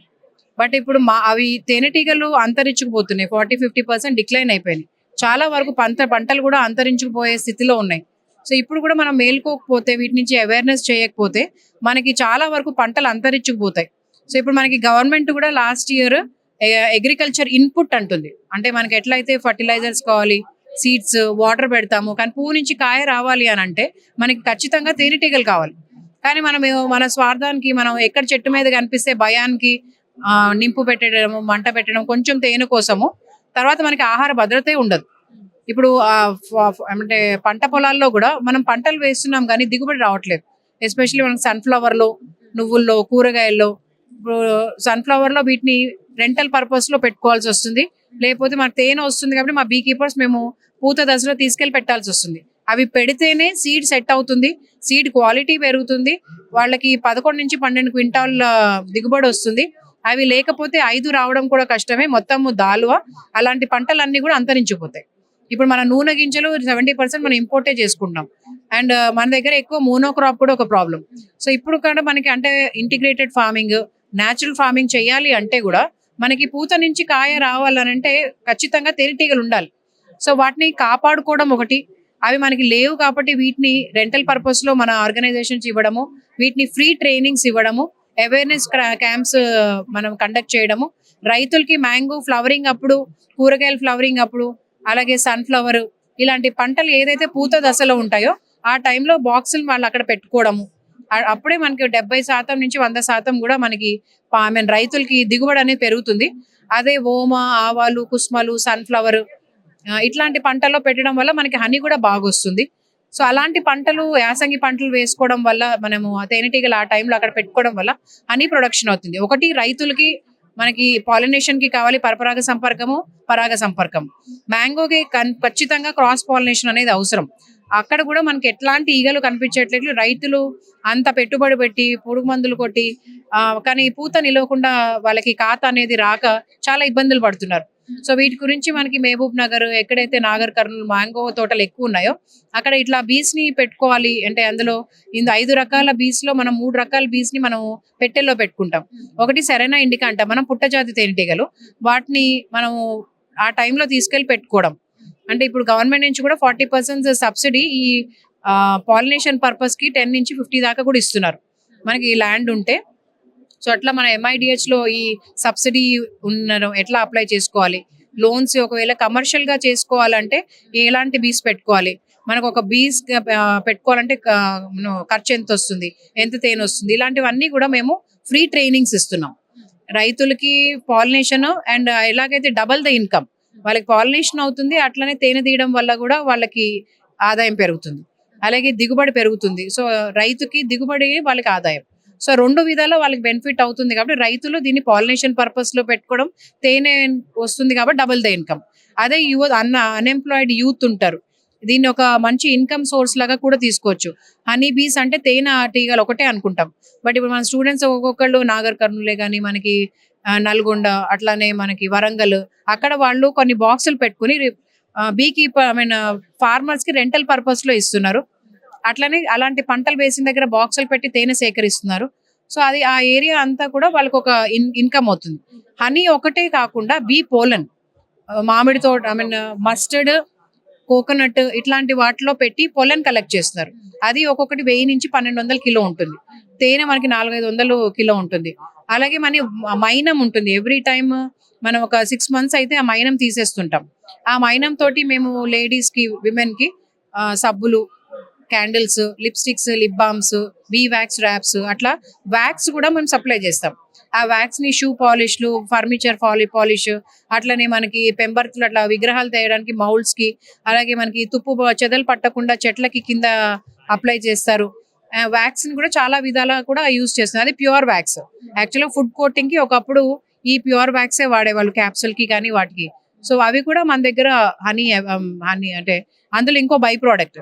బట్ ఇప్పుడు అవి తేనెటీగలు అంతరించుకుపోతున్నాయి. 40-50% డిక్లైన్ అయిపోయినాయి. చాలా వరకు పంటలు కూడా అంతరించుకుపోయే స్థితిలో ఉన్నాయి. సో ఇప్పుడు కూడా మనం మేల్కోకపోతే, వీటి నుంచి అవేర్నెస్ చేయకపోతే మనకి చాలా వరకు పంటలు అంతరించుకుపోతాయి. సో ఇప్పుడు మనకి గవర్నమెంట్ కూడా లాస్ట్ ఇయర్ అగ్రికల్చర్ ఇన్పుట్ అంటుంది. అంటే మనకి ఎట్లయితే ఫర్టిలైజర్స్ కావాలి, సీడ్స్, వాటర్ పెడతాము, కానీ పువ్వు నుంచి కాయ రావాలి అని అంటే మనకి ఖచ్చితంగా తేనెటీగలు కావాలి. కానీ మనం మన స్వార్థానికి మనం ఎక్కడ చెట్టు మీద కనిపిస్తే భయానికి నింపు పెట్టడం, మంట పెట్టడం, కొంచెం తేనె కోసము, తర్వాత మనకి ఆహార భద్రతే ఉండదు. ఇప్పుడు అంటే పంట పొలాల్లో కూడా మనం పంటలు వేస్తున్నాం కానీ దిగుబడి రావట్లేదు. ఎస్పెషల్లీ మనకి సన్ఫ్లవర్లో, నువ్వుల్లో, కూరగాయల్లో. ఇప్పుడు సన్ఫ్లవర్లో వీటిని రెంటల్ పర్పస్లో పెట్టుకోవాల్సి వస్తుంది, లేకపోతే మనకు తేనె వస్తుంది కాబట్టి మా బీ కీపర్స్ మేము పూత దశలో తీసుకెళ్లి పెట్టాల్సి వస్తుంది. అవి పెడితేనే సీడ్ సెట్ అవుతుంది, సీడ్ క్వాలిటీ పెరుగుతుంది, వాళ్ళకి 11 నుంచి 12 క్వింటాల్ దిగుబడి వస్తుంది. అవి లేకపోతే 5 రావడం కూడా కష్టమే, మొత్తం దాల్వా అలాంటి పంటలన్నీ కూడా అంతరించిపోతాయి. ఇప్పుడు మన నూనె గింజలు 70% మనం ఇంపోర్టే చేసుకుంటాం. అండ్ మన దగ్గర ఎక్కువ మోనోక్రాప్ కూడా ఒక ప్రాబ్లం. సో ఇప్పుడు కూడా మనకి అంటే ఇంటిగ్రేటెడ్ ఫార్మింగ్, న్యాచురల్ ఫార్మింగ్ చేయాలి అంటే కూడా మనకి పూత నుంచి కాయ రావాలనంటే ఖచ్చితంగా తేనెటీగలు ఉండాలి. సో వాటిని కాపాడుకోవడం ఒకటి. అవి మనకి లేవు కాబట్టి వీటిని రెంటల్ పర్పస్ లో మన ఆర్గనైజేషన్స్ ఇవ్వడము, వీటిని ఫ్రీ ట్రైనింగ్స్ ఇవ్వడము, అవేర్నెస్ క్యాంప్స్ మనం కండక్ట్ చేయడము, రైతులకి మ్యాంగో ఫ్లవరింగ్ అప్పుడు, కూరగాయల ఫ్లవరింగ్ అప్పుడు, అలాగే సన్ఫ్లవర్ ఇలాంటి పంటలు ఏదైతే పూత దశలో ఉంటాయో ఆ టైంలో బాక్సులు వాళ్ళు అక్కడ పెట్టుకోవడము. అప్పుడే మనకి 70% నుంచి 100% కూడా మనకి రైతులకి దిగుబడి అనేది పెరుగుతుంది. అదే ఓమ, ఆవాలు, కుస్మలు, సన్ఫ్లవర్ ఇట్లాంటి పంటల్లో పెట్టడం వల్ల మనకి హనీ కూడా బాగా వస్తుంది. సో అలాంటి పంటలు, యాసంగి పంటలు వేసుకోవడం వల్ల మనము తేనెటీగలు ఆ టైంలో అక్కడ పెట్టుకోవడం వల్ల హనీ ప్రొడక్షన్ అవుతుంది. ఒకటి రైతులకి మనకి పాలినేషన్ కి కావాలి పరపరాగ సంపర్కము, పరాగ సంపర్కం. మ్యాంగోకి ఖచ్చితంగా క్రాస్ పాలినేషన్ అనేది అవసరం. అక్కడ కూడా మనకి ఎట్లాంటి ఈగలు కనిపించట్లేదు. రైతులు అంత పెట్టుబడి పెట్టి పురుగు మందులు కొట్టి కానీ పూత నిలవకుండా వాళ్ళకి ఖాతా అనేది రాక చాలా ఇబ్బందులు పడుతున్నారు. సో వీటి గురించి మనకి మహబూబ్ నగర్, ఎక్కడైతే నాగర్ కర్నూలు మ్యాంగో తోటలు ఎక్కువ ఉన్నాయో అక్కడ ఇట్లా బీస్ ని పెట్టుకోవాలి. అంటే అందులో 5 రకాల బీస్ లో మనం 3 రకాల బీస్ ని మనం పెట్టెల్లో పెట్టుకుంటాం. ఒకటి సెరెనా ఇండికా అంటాం మనం, పుట్టజాతి తేనెటీగలు. వాటిని మనము ఆ టైంలో తీసుకెళ్లి పెట్టుకోవడం. అంటే ఇప్పుడు గవర్నమెంట్ నుంచి కూడా 40% సబ్సిడీ ఈ పాలినేషన్ పర్పస్ కి 10 నుంచి 50 దాకా కూడా ఇస్తున్నారు మనకి ల్యాండ్ ఉంటే. సో అట్లా మన MIDH లో ఈ సబ్సిడీ ఉన్న ఎట్లా అప్లై చేసుకోవాలి, లోన్స్ ఒకవేళ కమర్షియల్ గా చేసుకోవాలంటే ఎలాంటి బీస్ పెట్టుకోవాలి, మనకు ఒక బీస్ పెట్టుకోవాలంటే ఖర్చు ఎంత వస్తుంది, ఎంత తేనె వస్తుంది, ఇలాంటివన్నీ కూడా మేము ఫ్రీ ట్రైనింగ్స్ ఇస్తున్నాం రైతులకి. పాలినేషన్ అండ్ ఎలాగైతే డబల్ ద ఇన్కమ్, వాళ్ళకి పాలినేషన్ అవుతుంది, అట్లనే తేనె తీయడం వల్ల కూడా వాళ్ళకి ఆదాయం పెరుగుతుంది, అలాగే దిగుబడి పెరుగుతుంది. సో రైతుకి దిగుబడి, వాళ్ళకి ఆదాయం. సో 2 విధాలు వాళ్ళకి బెనిఫిట్ అవుతుంది కాబట్టి రైతులు దీన్ని పాలినేషన్ పర్పస్ లో పెట్టుకోవడం, తేనె వస్తుంది కాబట్టి డబుల్ ద ఇన్కమ్. అదే అన్ఎంప్లాయిడ్ యూత్ ఉంటారు, దీన్ని ఒక మంచి ఇన్కమ్ సోర్స్ లాగా కూడా తీసుకోవచ్చు. హనీ బీస్ అంటే తేనె టీగలు ఒకటే అనుకుంటాం, బట్ ఇప్పుడు మన స్టూడెంట్స్ ఒక్కొక్కళ్ళు నాగర్ కర్నూలే కానీ మనకి నల్గొండ, అట్లానే మనకి వరంగల్, అక్కడ వాళ్ళు కొన్ని బాక్సులు పెట్టుకుని బీ కీపర్ ఫార్మర్స్ కి రెంటల్ పర్పస్ లో ఇస్తున్నారు. అట్లనే అలాంటి పంటలు వేసిన దగ్గర బాక్సులు పెట్టి తేనె సేకరిస్తున్నారు. సో అది ఆ ఏరియా అంతా కూడా వాళ్ళకి ఒక ఇన్కమ్ అవుతుంది. హనీ ఒకటే కాకుండా బీ పోలన్, మామిడి తోట, మస్టర్డ్, కోకోనట్ ఇట్లాంటి వాటిలో పెట్టి పొలన్ కలెక్ట్ చేస్తున్నారు. అది ఒక్కొక్కటి 1000 నుంచి 1200 కిలో ఉంటుంది. తేనె మనకి 400-500 కిలో ఉంటుంది. అలాగే మన మైనం ఉంటుంది. ఎవ్రీ టైమ్ మనం ఒక 6 months అయితే ఆ మైనం తీసేస్తుంటాం. ఆ మైనం తోటి మేము లేడీస్ కి, విమెన్ కి సబ్బులు, candles, lipsticks, lip balms, bee wax wraps, అట్లా వ్యాక్స్ కూడా మనం సప్లై చేస్తాం. ఆ వ్యాక్స్ ని షూ పాలిష్లు, ఫర్నిచర్ పాలిష్, అట్లనే మనకి పెంబర్తులు, అట్లా విగ్రహాలు తేయడానికి మౌల్డ్స్ కి, అలాగే మనకి తుప్పు చెదలు పట్టకుండా చెట్లకి కింద అప్లై చేస్తారు. వ్యాక్స్ ని కూడా చాలా విధాలా కూడా యూజ్ చేస్తున్నారు. అది ప్యూర్ వ్యాక్స్. యాక్చువల్గా ఫుడ్ కోటింగ్ కి ఒకప్పుడు ఈ ప్యూర్ వ్యాక్సే వాడేవాళ్ళు, క్యాప్సూల్ కి కానీ వాటికి. సో అవి కూడా మన దగ్గర హనీ అంటే అందులో ఇంకో బై ప్రోడక్ట్.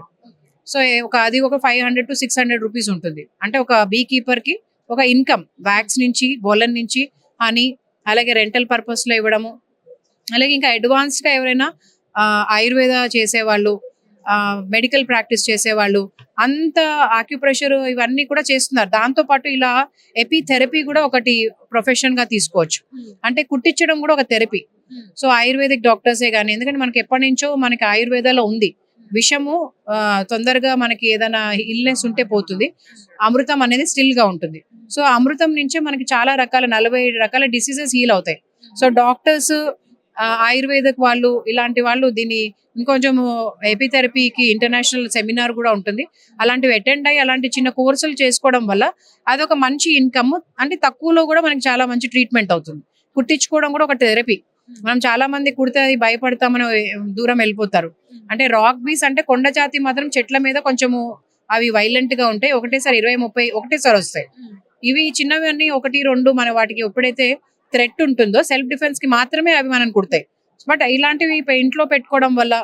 సో అది ఒక 500 to 600 రూపీస్ ఉంటుంది. అంటే ఒక బీ కీపర్ కి ఒక ఇన్కమ్ వ్యాక్స్ నుంచి, బోలన్ నుంచి హనీ, అలాగే రెంటల్ పర్పస్ లో ఇవ్వడము. అలాగే ఇంకా అడ్వాన్స్డ్ గా ఎవరైనా ఆయుర్వేద చేసేవాళ్ళు, మెడికల్ ప్రాక్టీస్ చేసేవాళ్ళు, అంత ఆక్యుప్రెషర్ ఇవన్నీ కూడా చేస్తున్నారు. దాంతో పాటు ఇలా ఎపిథెరపీ కూడా ఒకటి ప్రొఫెషన్ గా తీసుకోవచ్చు. అంటే కుట్టించడం కూడా ఒక థెరపీ. సో ఆయుర్వేదిక్ డాక్టర్సే కానీ, ఎందుకంటే మనకి ఎప్పటి నుంచో మనకి ఆయుర్వేదాలో ఉంది, విషము తొందరగా మనకి ఏదైనా ఇల్నెస్ ఉంటే పోతుంది, అమృతం అనేది స్టిల్ గా ఉంటుంది. సో అమృతం నుంచే మనకి చాలా రకాల 47 రకాల డిసీజెస్ హీల్ అవుతాయి. సో డాక్టర్స్, ఆయుర్వేదిక్ వాళ్ళు, ఇలాంటి వాళ్ళు దీన్ని ఇంకొంచెం ఎపిథెరపీకి ఇంటర్నేషనల్ సెమినార్ కూడా ఉంటుంది. అలాంటివి అటెండ్ అయ్యి అలాంటి చిన్న కోర్సులు చేసుకోవడం వల్ల అదొక మంచి ఇన్కమ్. అంటే తక్కువలో కూడా మనకి చాలా మంచి ట్రీట్మెంట్ అవుతుంది. కుట్టించుకోవడం కూడా ఒక థెరపీ. మనం చాలా మంది కుడితే అది భయపడతామని దూరం వెళ్ళిపోతారు. అంటే రాక్ బీస్ అంటే కొండ జాతి మాత్రం చెట్ల మీద కొంచెము అవి వైలెంట్ గా ఉంటాయి. ఒకటేసారి 20-30 ఒకటేసారి వస్తాయి. ఇవి చిన్నవి అన్ని 1-2 మన వాటికి ఎప్పుడైతే థ్రెట్ ఉంటుందో సెల్ఫ్ డిఫెన్స్ కి మాత్రమే అవి మనం కుడతాయి. బట్ ఇలాంటివి ఇంట్లో పెట్టుకోవడం వల్ల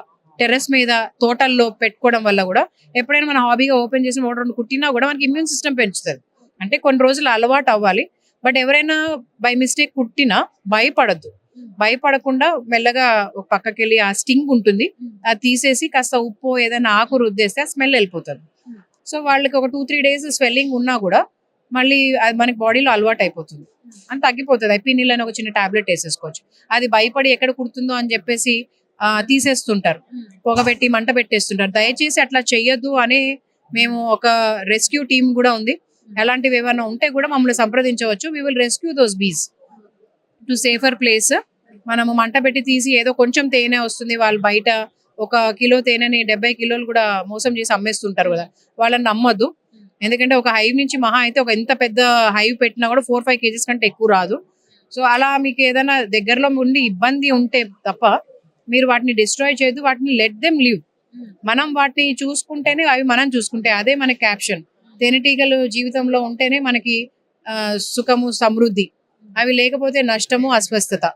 టెర్రస్ మీద తోటల్లో పెట్టుకోవడం వల్ల కూడా ఎప్పుడైనా మన హాబీగా ఓపెన్ చేసి ఒకటి రెండు కుట్టినా కూడా మనకి ఇమ్యూన్ సిస్టమ్ పెంచుతుంది. అంటే కొన్ని రోజులు అలవాటు అవ్వాలి. బట్ ఎవరైనా బై మిస్టేక్ కుట్టినా భయపడద్దు. భయపడకుండా మెల్లగా ఒక పక్కకి వెళ్ళి ఆ స్టింగ్ ఉంటుంది అది తీసేసి కాస్త ఉప్పు ఏదైనా ఆకు రుద్దేస్తే ఆ స్మెల్ వెళ్ళిపోతుంది. సో వాళ్ళకి ఒక 2-3 days స్వెల్లింగ్ ఉన్నా కూడా మళ్ళీ అది మనకి బాడీలో అలవాటు అయిపోతుంది, అని తగ్గిపోతుంది. ఎపినిల్ అని ఒక చిన్న టాబ్లెట్ వేసేసుకోవచ్చు. అది భయపడి ఎక్కడ కుడుతుందో అని చెప్పేసి తీసేస్తుంటారు, పొగబెట్టి మంట పెట్టేస్తుంటారు. దయచేసి అట్లా చెయ్యొద్దు అని మేము ఒక రెస్క్యూ టీమ్ కూడా ఉంది. అలాంటివి ఏమైనా ఉంటే కూడా మమ్మల్ని సంప్రదించవచ్చు. వి విల్ రెస్క్యూ దోస్ బీస్ టు సేఫర్ ప్లేస్. మనము మంట పెట్టి తీసి ఏదో కొంచెం తేనె వస్తుంది, వాళ్ళు బయట 1 కిలో తేనెని 70 కిలోలు కూడా మోసం చేసి అమ్మేస్తుంటారు కదా, వాళ్ళని నమ్మొద్దు. ఎందుకంటే ఒక హైవ్ నుంచి మహా అయితే ఒక ఎంత పెద్ద హైవ్ పెట్టినా కూడా 4-5 kgs కంటే ఎక్కువ రాదు. సో అలా మీకు ఏదైనా దగ్గరలో ఉండి ఇబ్బంది ఉంటే తప్ప మీరు వాటిని డిస్ట్రాయ్ చేయొద్దు. వాటిని లెట్ దెమ్ లివ్. మనం వాటిని చూసుకుంటేనే అవి మనం చూసుకుంటాయి. అదే మన క్యాప్షన్. తేనెటీగలు జీవితంలో ఉంటేనే మనకి సుఖము సమృద్ధి, అవి లేకపోతే నష్టము అస్వస్థత.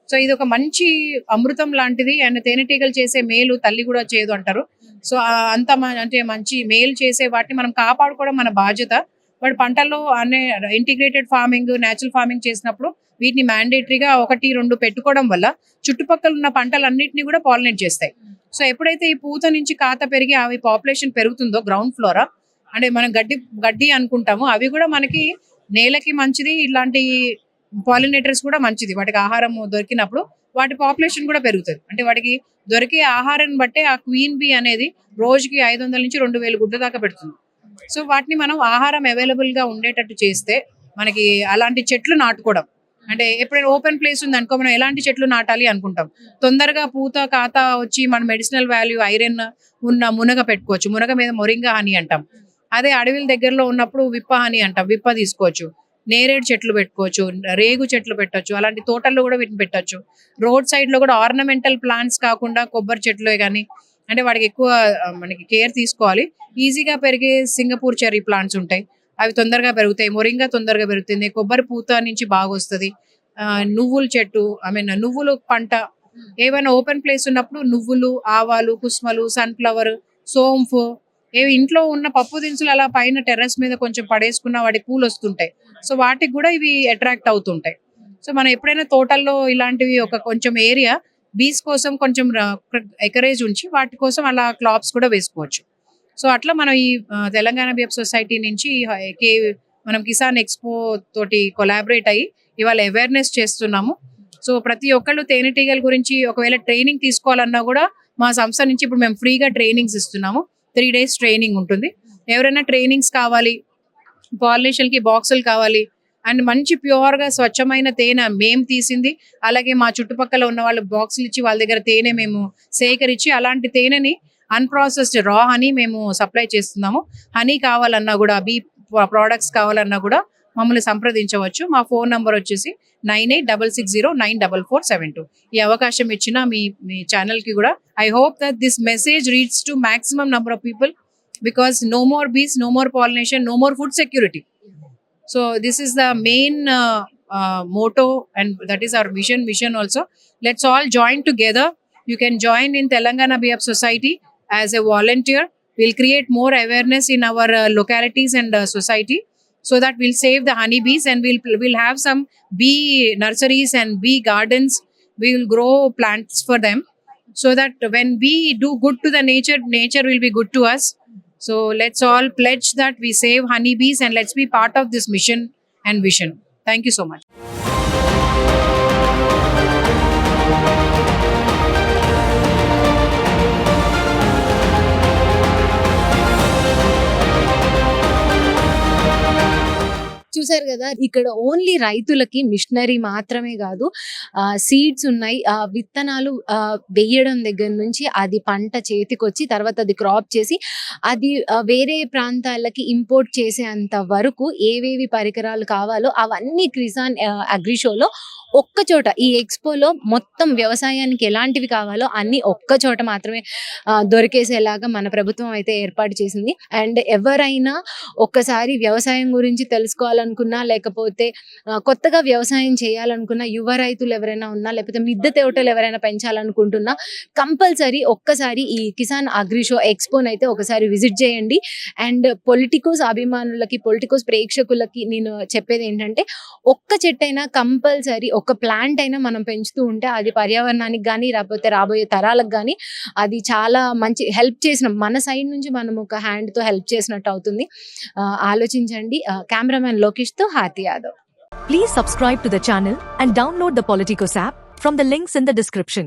సో ఇది ఒక మంచి అమృతం లాంటిది. అండ్ తేనెటీగలు చేసే మేలు తల్లి కూడా చేయదు అంటారు. సో అంత అంటే మంచి మేలు చేసే వాటిని మనం కాపాడుకోవడం మన బాధ్యత. బట్ పంటల్లో అనే ఇంటిగ్రేటెడ్ ఫార్మింగ్, న్యాచురల్ ఫార్మింగ్ చేసినప్పుడు వీటిని మ్యాండేటరీగా 1-2 పెట్టుకోవడం వల్ల చుట్టుపక్కల ఉన్న పంటలన్నింటినీ కూడా పాలినేట్ చేస్తాయి. సో ఎప్పుడైతే ఈ పూత నుంచి కాత పెరిగి అవి పాపులేషన్ పెరుగుతుందో, గ్రౌండ్ ఫ్లోరా అంటే మనం గడ్డి అనుకుంటాము, అవి కూడా మనకి నేలకి మంచిది. ఇలాంటి పాలినేటర్స్ కూడా మంచిది. వాటికి ఆహారం దొరికినప్పుడు వాటి పాపులేషన్ కూడా పెరుగుతుంది. అంటే వాటికి దొరికే ఆహారాన్ని బట్టే ఆ క్వీన్ బీ అనేది రోజుకి 500 నుంచి 2000 గుడ్ల దాకా పెడుతుంది. సో వాటిని మనం ఆహారం అవైలబుల్ గా ఉండేటట్టు చేస్తే మనకి అలాంటి చెట్లు నాటుకోవడం, అంటే ఎప్పుడైనా ఓపెన్ ప్లేస్ ఉంది అనుకో, మనం ఎలాంటి చెట్లు నాటాలి అనుకుంటాం. తొందరగా పూత కాత వచ్చి మన మెడిసినల్ వాల్యూ ఐరన్ ఉన్న మునగ పెట్టుకోవచ్చు. మునగ మీద మొరింగా హనీ అంటాం. అదే అడవిల దగ్గరలో ఉన్నప్పుడు విప్ప హనీ అంటాం, విప్ప తీసుకోవచ్చు. నేరేడు చెట్లు పెట్టుకోవచ్చు, రేగు చెట్లు పెట్టచ్చు. అలాంటి తోటల్లో కూడా వీటిని పెట్టచ్చు. రోడ్ సైడ్ లో కూడా ఆర్నమెంటల్ ప్లాంట్స్ కాకుండా కొబ్బరి చెట్లు కానీ, అంటే వాటికి ఎక్కువ మనకి కేర్ తీసుకోవాలి. ఈజీగా పెరిగే సింగపూర్ చెర్రీ ప్లాంట్స్ ఉంటాయి, అవి తొందరగా పెరుగుతాయి. మొరింగా తొందరగా పెరుగుతుంది. కొబ్బరి పూత నుంచి బాగా వస్తుంది. నువ్వుల చెట్టు, నువ్వులు పంట ఏమైనా ఓపెన్ ప్లేస్ ఉన్నప్పుడు నువ్వులు, ఆవాలు, కుస్మలు, సన్ఫ్లవర్, సోంపు, ఏవి ఇంట్లో ఉన్న పప్పు దినుసులు అలా పైన టెర్రస్ మీద కొంచెం పడేసుకున్న వాటికి పూలు వస్తుంటాయి. సో వాటికి కూడా ఇవి అట్రాక్ట్ అవుతుంటాయి. సో మనం ఎప్పుడైనా తోటల్లో ఇలాంటివి ఒక కొంచెం ఏరియా బీస్ కోసం కొంచెం ఎకరేజ్ ఉంచి వాటి కోసం అలా క్లాప్స్ కూడా వేసుకోవచ్చు. సో అట్లా మనం ఈ తెలంగాణ బీఎఫ్ సొసైటీ నుంచి మనం కిసాన్ ఎక్స్పో తోటి కొలాబరేట్ అయ్యి ఇవాళ అవేర్నెస్ చేస్తున్నాము. సో ప్రతి ఒక్కళ్ళు తేనెటీగల గురించి ఒకవేళ ట్రైనింగ్ తీసుకోవాలన్నా కూడా మా సంస్థ నుంచి ఇప్పుడు మేము ఫ్రీగా ట్రైనింగ్స్ ఇస్తున్నాము. 3 days ట్రైనింగ్ ఉంటుంది. ఎవరైనా ట్రైనింగ్స్ కావాలి, పాలినేషన్కి బాక్సులు కావాలి, అండ్ మంచి ప్యూర్గా స్వచ్ఛమైన తేనె మేము తీసింది, అలాగే మా చుట్టుపక్కల ఉన్న వాళ్ళు బాక్సులు ఇచ్చి వాళ్ళ దగ్గర తేనె మేము సేకరించి అలాంటి తేనెని అన్ప్రాసెస్డ్ రా హనీ మేము సప్లై చేస్తున్నాము. హనీ కావాలన్నా కూడా, బీ ప్రోడక్ట్స్ కావాలన్నా కూడా మమ్మల్ని సంప్రదించవచ్చు. మా ఫోన్ నంబర్ వచ్చేసి 9866094472. ఈ అవకాశం ఇచ్చిన మీ ఛానల్కి కూడా I hope that this message reads to maximum number of people, because no more bees, no more pollination, no more food security. So this is the main motto, and that is our mission also. Let's all join together. You can join in Telangana BF Society as a volunteer. We'll create more awareness in our localities and society, so that we'll save the honeybees, and we'll have some bee nurseries and bee gardens. We will grow plants for them, so that when we do good to the nature will be good to us. So let's all pledge that we save honeybees, and let's be part of this mission and vision. Thank you so much. చూసారు కదా, ఇక్కడ only రైతులకి machinery మాత్రమే కాదు, seeds ఉన్నాయి. విత్తనాలు వేయడం దగ్గర నుంచి అది పంట చేతికొచ్చి తర్వాత అది క్రాప్ చేసి అది వేరే ప్రాంతాలకి ఇంపోర్ట్ చేసేంత వరకు ఏవేవి పరికరాలు కావాలో అవన్నీ కిసాన్ అగ్రి షోలో ఒక్క చోట, ఈ ఎక్స్పోలో మొత్తం వ్యవసాయానికి ఎలాంటివి కావాలో అన్ని ఒక్క చోట మాత్రమే దొరికేసేలాగా మన ప్రభుత్వం అయితే ఏర్పాటు చేసింది. అండ్ ఎవరైనా ఒక్కసారి వ్యవసాయం గురించి తెలుసుకోవాలనుకున్న చేయాలనుకున్నా లేకపోతే కొత్తగా వ్యవసాయం చేయాలనుకున్న యువ రైతులు ఎవరైనా ఉన్నా లేకపోతే మిద్దె తోటలు ఎవరైనా పెంచాలనుకుంటున్నా కంపల్సరీ ఒక్కసారి ఈ కిసాన్ అగ్రి షో ఎక్స్పోన్ అయితే ఒకసారి విజిట్ చేయండి. అండ్ పొలిటికోస్ అభిమానులకి పొలిటికోస్ ప్రేక్షకులకి నేను చెప్పేది ఏంటంటే ఒక్క చెట్టైనా కంపల్సరీ ఒక్క ప్లాంట్ అయినా మనం పెంచుతూ ఉంటే అది పర్యావరణానికి కానీ లేకపోతే రాబోయే తరాలకు కానీ అది చాలా మంచి హెల్ప్ చేసిన మన సైడ్ నుంచి మనం ఒక హ్యాండ్తో హెల్ప్ చేసినట్టు అవుతుంది. ఆలోచించండి. కెమెరామెన్ లోకేష్తో హారతి Yadav. Please subscribe to the channel and download the Politicos app from the links in the description.